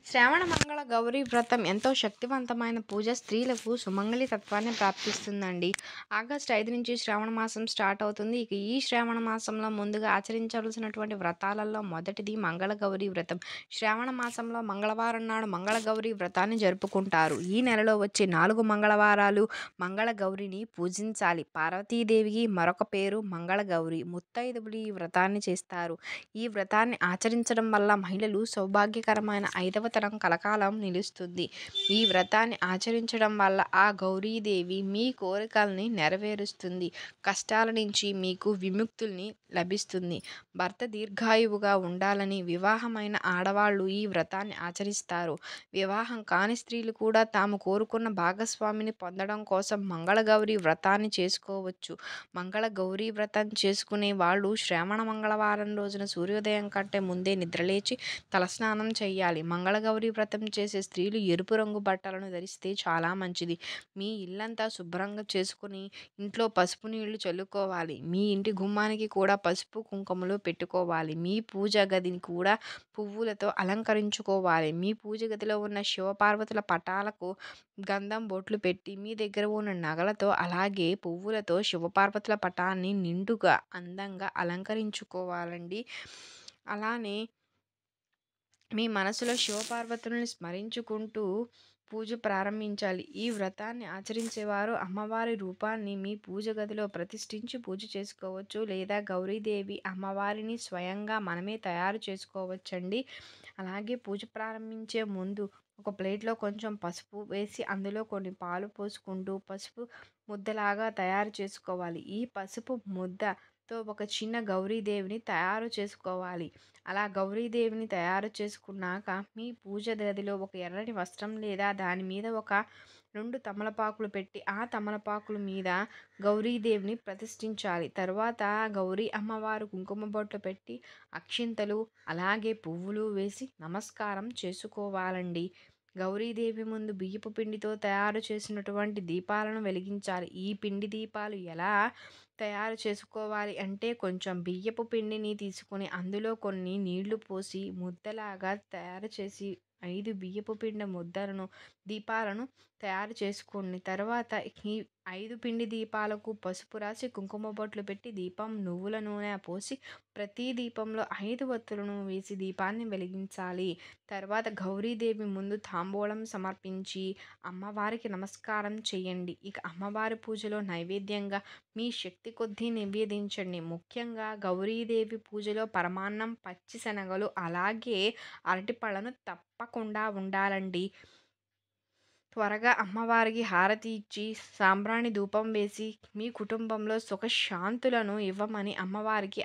శ్రావణమంగళ గౌరీ వ్రతం ఎంతో శక్తివంతమైన పూజ. స్త్రీలకు సుమంగళి తత్వాన్ని ప్రాప్తిస్తుందండి. ఆగస్టు 5 నుంచి శ్రావణ మాసం స్టార్ట్ అవుతుంది. ఇక ఈ శ్రావణ మాసంలో ముందుగా ఆచరించవలసినటువంటి వ్రతాలలో మొదటిది మంగళ గౌరీ వ్రతం. శ్రావణ మాసంలో మంగళవారం నాడు మంగళ గౌరీ వ్రతాన్ని జరుపుకుంటారు. ఈ నెలలో వచ్చే 4 మంగళవారాలు మంగళ గౌరిని పూజించాలి. పార్వతీదేవికి మరొక పేరు మంగళ గౌరి. ముత్తైదువులు ఈ వ్రతాన్ని చేస్తారు. ఈ వ్రతాన్ని ఆచరించడం వల్ల మహిళలు సౌభాగ్యకరమైన 5వ తరం కలకాలం నిలుస్తుంది. ఈ వ్రతాన్ని ఆచరించడం వల్ల ఆ గౌరీదేవి మీ కోరికల్ని నెరవేరుస్తుంది. కష్టాల నుంచి మీకు విముక్తుల్ని లభిస్తుంది. భర్త దీర్ఘాయువుగా ఉండాలని వివాహమైన ఆడవాళ్లు ఈ వ్రతాన్ని ఆచరిస్తారు. వివాహం కాని స్త్రీలు కూడా తాము కోరుకున్న భాగస్వామిని పొందడం కోసం మంగళగౌరి వ్రతాన్ని చేసుకోవచ్చు. మంగళ గౌరీ వ్రతం చేసుకునే వాళ్ళు శ్రావణ మంగళవారం రోజున సూర్యోదయం కంటే ముందే నిద్రలేచి తలస్నానం చేయాలి. మంగళగౌరి వ్రతం చేసే స్త్రీలు ఎరుపు రంగు బట్టలను ధరిస్తే చాలా మంచిది. మీ ఇల్లంతా శుభ్రంగా చేసుకుని ఇంట్లో పసుపు నీళ్లు చల్లుకోవాలి. మీ ఇంటి గుమ్మానికి కూడా పసుపు కుంకుమలు పెట్టుకోవాలి. మీ పూజ గదిని కూడా పువ్వులతో అలంకరించుకోవాలి. మీ పూజ గదిలో ఉన్న శివపార్వతుల పటాలకు గంధం బొట్లు పెట్టి మీ దగ్గర ఉన్న నగలతో అలాగే పువ్వులతో శివపార్వతుల పటాన్ని నిండుగా అందంగా అలంకరించుకోవాలండి. అలానే మీ మనసులో శివపార్వతులను స్మరించుకుంటూ పూజ ప్రారంభించాలి. ఈ వ్రతాన్ని ఆచరించేవారు అమ్మవారి రూపాన్ని మీ పూజ గదిలో ప్రతిష్ఠించి పూజ చేసుకోవచ్చు. లేదా గౌరీదేవి అమ్మవారిని స్వయంగా మనమే తయారు చేసుకోవచ్చండి. అలాగే పూజ ప్రారంభించే ముందు ఒక ప్లేట్లో కొంచెం పసుపు వేసి అందులో కొన్ని పాలు పోసుకుంటూ పసుపు ముద్దలాగా తయారు చేసుకోవాలి. ఈ పసుపు ముద్దతో ఒక చిన్న గౌరీదేవిని తయారు చేసుకోవాలి. అలా గౌరీదేవిని తయారు చేసుకున్నాక మీ పూజ గదిలో ఒక ఎర్రని వస్త్రం లేదా దాని మీద ఒక 2 తమలపాకులు పెట్టి ఆ తమలపాకుల మీద గౌరీదేవిని ప్రతిష్ఠించాలి. తర్వాత గౌరీ అమ్మవారు కుంకుమ బొట్లు పెట్టి అక్షింతలు అలాగే పువ్వులు వేసి నమస్కారం చేసుకోవాలండి. గౌరీదేవి ముందు బియ్యపు పిండితో తయారు చేసినటువంటి దీపాలను వెలిగించాలి. ఈ పిండి దీపాలు ఎలా తయారు చేసుకోవాలి అంటే కొంచెం బియ్యపు పిండిని తీసుకొని అందులో కొన్ని నీళ్లు పోసి ముద్దలాగా తయారు చేసి 5 బియ్యపు పిండి దీపాలను తయారు చేసుకోండి. తర్వాత ఈ 5 పిండి దీపాలకు పసుపు రాసి కుంకుమ బొట్లు పెట్టి దీపం నువ్వుల నూనె పోసి ప్రతి దీపంలో 5 వత్తులను వేసి దీపాన్ని వెలిగించాలి. తర్వాత గౌరీదేవి ముందు తాంబూలం సమర్పించి అమ్మవారికి నమస్కారం చేయండి. ఇక అమ్మవారి పూజలో నైవేద్యంగా మీ శక్తి కొద్దీ నివేదించండి. ముఖ్యంగా గౌరీదేవి పూజలో పరమాన్నం, పచ్చి శనగలు అలాగే అరటిపళ్ళను తప్పకుండా ఉండాలండి. త్వరగా అమ్మవారికి హారతి ఇచ్చి సాంబ్రాణి ధూపం వేసి మీ కుటుంబంలో సుఖశాంతులను ఇవ్వమని అమ్మవారికి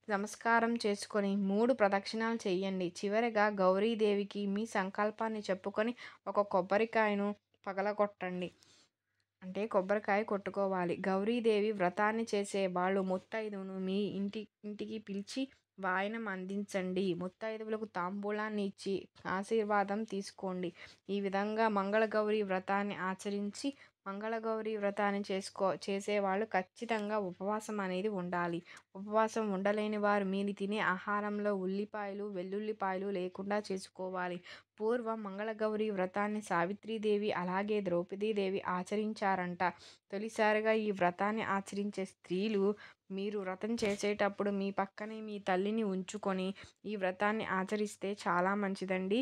నమస్కారం చేసుకొని 3 ప్రదక్షిణాలు చేయండి. చివరగా గౌరీదేవికి మీ సంకల్పాన్ని చెప్పుకొని ఒక కొబ్బరికాయను పగలగొట్టండి. అంటే కొబ్బరికాయ కొట్టుకోవాలి. గౌరీదేవి వ్రతాన్ని చేసే వాళ్ళు ముత్తైదువును మీ ఇంటికి పిలిచి వాయనం అందించండి. ముత్తైదువులకు తాంబూలాన్ని ఇచ్చి ఆశీర్వాదం తీసుకోండి. ఈ విధంగా మంగళగౌరి వ్రతాన్ని ఆచరించి మంగళగౌరి వ్రతాన్ని చేసేవాళ్ళు ఖచ్చితంగా ఉపవాసం అనేది ఉండాలి. ఉపవాసం ఉండలేని వారు మీరు తినే ఆహారంలో ఉల్లిపాయలు, వెల్లుల్లిపాయలు లేకుండా చేసుకోవాలి. పూర్వం మంగళగౌరి వ్రతాన్ని సావిత్రీదేవి అలాగే ద్రౌపదీదేవి ఆచరించారంట. తొలిసారిగా ఈ వ్రతాన్ని ఆచరించే స్త్రీలు మీరు వ్రతం చేసేటప్పుడు మీ పక్కనే మీ తల్లిని ఉంచుకొని ఈ వ్రతాన్ని ఆచరిస్తే చాలా మంచిదండి.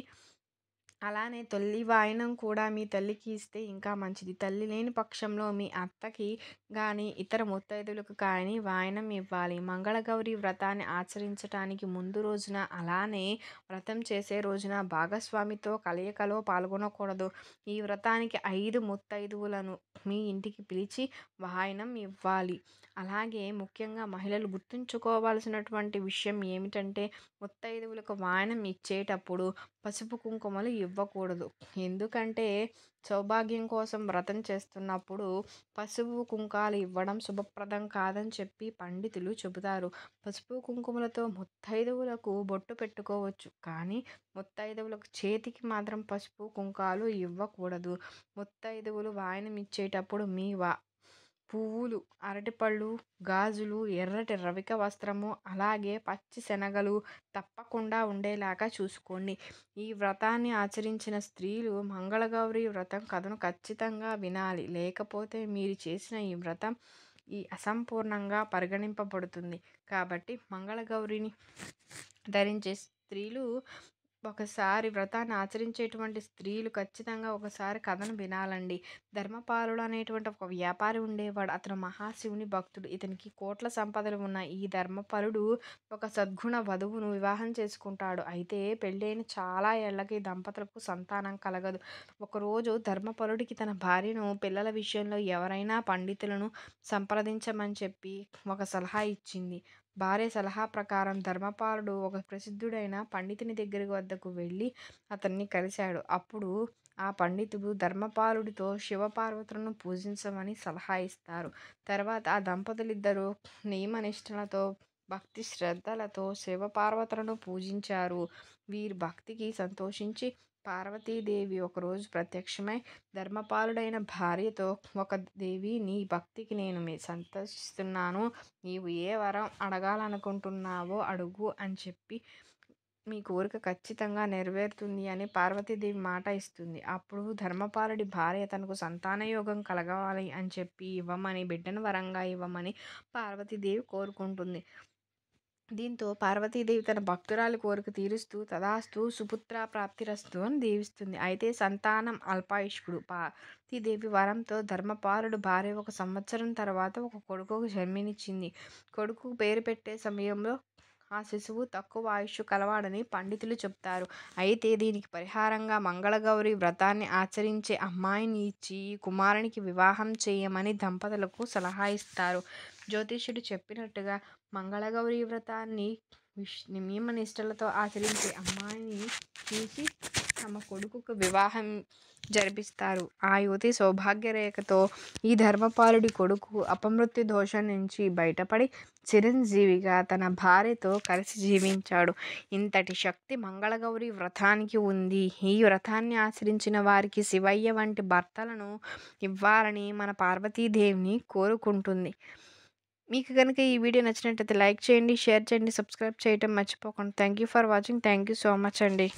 అలానే తొలి వాయనం కూడా మీ తల్లికి ఇస్తే ఇంకా మంచిది. తల్లి లేని పక్షంలో మీ అత్తకి కానీ ఇతర ముత్తైదువులకు కానీ వాయనం ఇవ్వాలి. మంగళగౌరి వ్రతాన్ని ఆచరించటానికి ముందు రోజున అలానే వ్రతం చేసే రోజున భాగస్వామితో కలయికలో పాల్గొనకూడదు. ఈ వ్రతానికి 5 ముత్తైదువులను మీ ఇంటికి పిలిచి వాయనం ఇవ్వాలి. అలాగే ముఖ్యంగా మహిళలు గుర్తుంచుకోవాల్సినటువంటి విషయం ఏమిటంటే ముత్తైదువులకు వాయనం ఇచ్చేటప్పుడు పసుపు కుంకుమలు ఇవ్వకూడదు. ఎందుకంటే సౌభాగ్యం కోసం వ్రతం చేస్తున్నప్పుడు పసుపు కుంకాలు ఇవ్వడం శుభప్రదం కాదని చెప్పి పండితులు చెబుతారు. పసుపు కుంకుమలతో ముత్తైదువులకు బొట్టు పెట్టుకోవచ్చు. కానీ ముత్తైదువులకు చేతికి మాత్రం పసుపు కుంకాలు ఇవ్వకూడదు. ముత్తైదువులు వాయనం ఇచ్చేటప్పుడు పువ్వులు, అరటిపళ్ళు, గాజులు, ఎర్రటి రవిక వస్త్రము, అలాగే పచ్చి శనగలు తప్పకుండా ఉండేలాగా చూసుకోండి. ఈ వ్రతాన్ని ఆచరించిన స్త్రీలు మంగళగౌరి వ్రతం కథను ఖచ్చితంగా వినాలి. లేకపోతే మీరు చేసిన ఈ వ్రతం అసంపూర్ణంగా పరిగణింపబడుతుంది. కాబట్టి మంగళగౌరిని ధరించే స్త్రీలు ఒకసారి వ్రతాన్ని ఆచరించేటువంటి స్త్రీలు ఖచ్చితంగా ఒకసారి కథను వినాలండి. ధర్మపాలుడు అనేటువంటి ఒక వ్యాపారి ఉండేవాడు. అతను మహాశివుని భక్తుడు. ఇతనికి కోట్ల సంపదలు ఉన్నాయి. ఈ ధర్మపాలుడు ఒక సద్గుణ వధువును వివాహం చేసుకుంటాడు. అయితే పెళ్ళైన చాలా ఏళ్లకి దంపతులకు సంతానం కలగదు. ఒకరోజు ధర్మపాలుడికి తన భార్యను పిల్లల విషయంలో ఎవరైనా పండితులను సంప్రదించమని చెప్పి ఒక సలహా ఇచ్చింది. భార్య సలహా ప్రకారం ధర్మపాలుడు ఒక ప్రసిద్ధుడైన పండితుని వద్దకు వెళ్ళి అతన్ని కలిశాడు. అప్పుడు ఆ పండితుడు ధర్మపాలుడితో శివపార్వతులను పూజించమని సలహా ఇస్తారు. తర్వాత ఆ దంపతులిద్దరూ నియమనిష్టలతో భక్తి శ్రద్ధలతో శివపార్వతులను పూజించారు. వీరి భక్తికి సంతోషించి పార్వతీదేవి ఒకరోజు ప్రత్యక్షమై ధర్మపాలుడైన భార్యతో, ఒక దేవి, నీ భక్తికి నేను సంతోషిస్తున్నాను. నీవు ఏ వరం అడగాలనుకుంటున్నావో అడుగు అని చెప్పి మీ కోరిక ఖచ్చితంగా నెరవేరుతుంది అని పార్వతీదేవి మాట ఇస్తుంది. అప్పుడు ధర్మపాలుడి భార్య తనకు సంతానయోగం కలగాలి అని చెప్పి బిడ్డను వరంగా ఇవ్వమని పార్వతీదేవి కోరుకుంటుంది. దీంతో పార్వతీదేవి తన భక్తురాలి కోరిక తీరుస్తూ తదాస్తు సుపుత్ర ప్రాప్తిరస్తు అని దీవిస్తుంది. అయితే సంతానం అల్పాయుష్కుడు. పార్వతీదేవి వరంతో ధర్మపాలుడు భార్య 1 సంవత్సరం తర్వాత ఒక కొడుకుకు జన్మనిచ్చింది. కొడుకు పేరు పెట్టే సమయంలో ఆ శిశువు తక్కువ ఆయుష్ కలవాడని పండితులు చెప్తారు. అయితే దీనికి పరిహారంగా మంగళగౌరి వ్రతాన్ని ఆచరించే అమ్మాయిని ఇచ్చి ఈ కుమారునికి వివాహం చేయమని దంపతులకు సలహా ఇస్తారు. జ్యోతిష్యుడు చెప్పినట్టుగా మంగళగౌరి వ్రతాన్ని నియమనిష్టలతో ఆచరించే అమ్మాయిని చూసి తమ కొడుకుకు వివాహం జరిపిస్తారు. ఆ యువతి సౌభాగ్యరేఖతో ఈ ధర్మపాలుడి కొడుకు అపమృత్యు దోషం నుంచి బయటపడి చిరంజీవిగా తన భార్యతో కలిసి జీవించాడు. ఇంతటి శక్తి మంగళగౌరి వ్రతానికి ఉంది. ఈ వ్రతాన్ని ఆచరించిన వారికి శివయ్య వంటి భర్తలను ఇవ్వాలని మన పార్వతీదేవిని కోరుకుంటుంది. మీకు కనుక ఈ వీడియో నచ్చినట్లయితే లైక్ చేయండి, షేర్ చేయండి, సబ్స్క్రైబ్ చేయటం మర్చిపోకండి. Thank you for watching. Thank you so much అండి.